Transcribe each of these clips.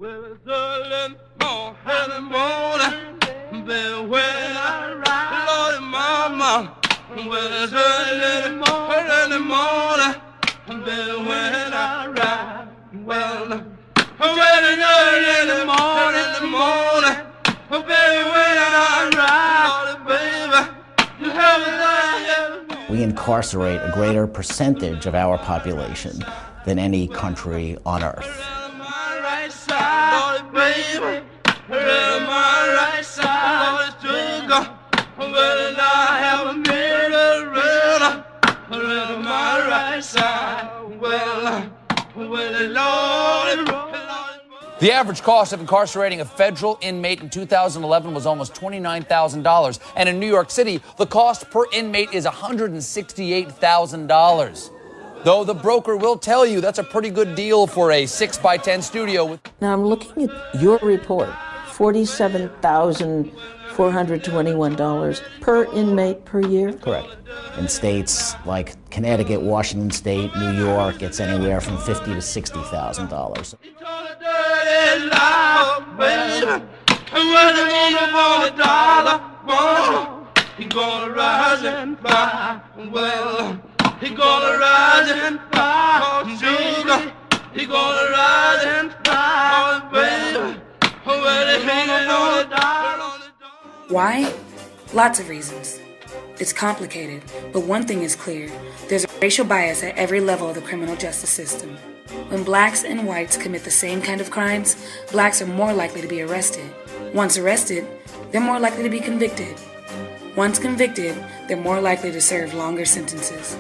Well, it's early morning, but when I ride, Lord, mama. Well, it's early morning, but when I ride, well, when it's early in the morning, baby, when I ride, baby, you have a We incarcerate a greater percentage of our population than any country on earth. The average cost of incarcerating a federal inmate in 2011 was almost $29,000. And in New York City, the cost per inmate is $168,000. Though the broker will tell you that's a pretty good deal for a 6x10 studio. Now I'm looking at your report, $47,421 per inmate per year? Correct. In states like Connecticut, Washington State, New York, it's anywhere from $50,000 to $60,000. He gonna rise and fly. Well, he gonna rise and fly. Sugar, he gonna rise and fly. Baby, well, he gonna die. Why? Lots of reasons. It's complicated, but one thing is clear. There's a racial bias at every level of the criminal justice system. When blacks and whites commit the same kind of crimes, blacks are more likely to be arrested. Once arrested, they're more likely to be convicted. Once convicted, they're more likely to serve longer sentences.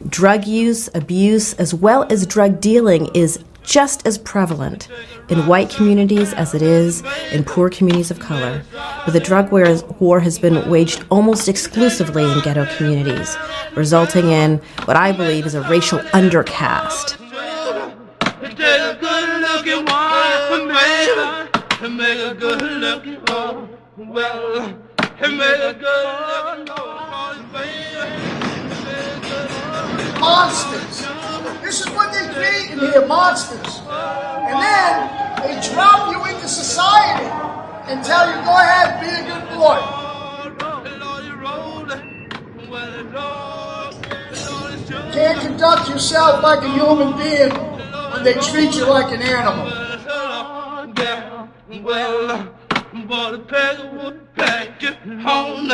Drug use, abuse, as well as drug dealing is just as prevalent in white communities as it is in poor communities of color. But the drug war has been waged almost exclusively in ghetto communities, resulting in what I believe is a racial undercast. Monsters. This is what they create in here, monsters. And then they drop you into society and tell you, go ahead, be a good boy. You can't conduct yourself like a human being when they treat you like an animal. Well, but a pegger would pack it home.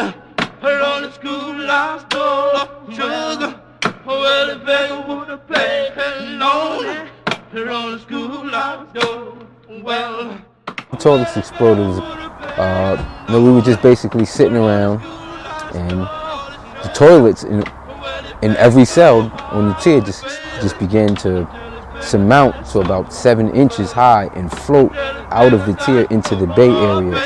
Her on the school I stole sugar. Well, the beggar would have paid her loan. Her on the school I stole. Well, the toilets exploded. We were just basically sitting around, and the toilets in every cell on the tier just began to surmount to about 7 inches high and float out of the tier into the Bay Area.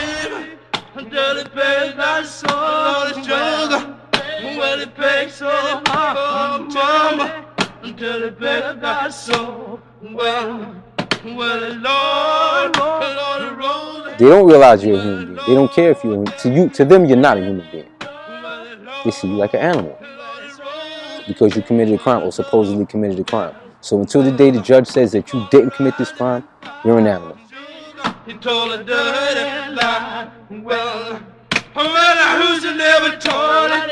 They don't realize you're a human being. They don't care if you're to them you're not a human being. They see you like an animal because you committed a crime or supposedly committed a crime. So until the day the judge says that you didn't commit this crime, you're an animal. He told a dirty lie. Well, who's never told it?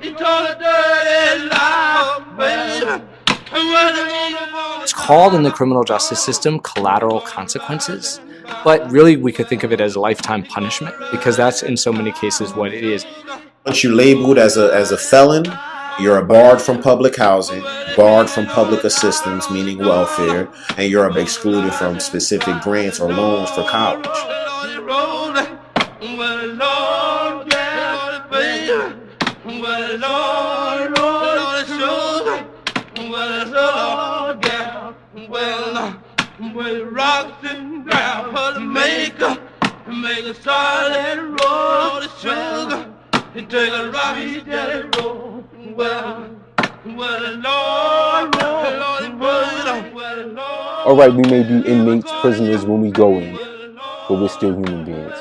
He told a dirty lie, baby. It's called in the criminal justice system collateral consequences, but really we could think of it as lifetime punishment because that's in so many cases what it is. Once you're labeled as a felon, you're barred from public housing, barred from public assistance, meaning welfare, and you're excluded from specific grants or loans for college. Rocks and ground for the maker, make a solid roll of sugar. He take a rock, he let it roll. All right, we may be inmates, prisoners when we go in, but we're still human beings.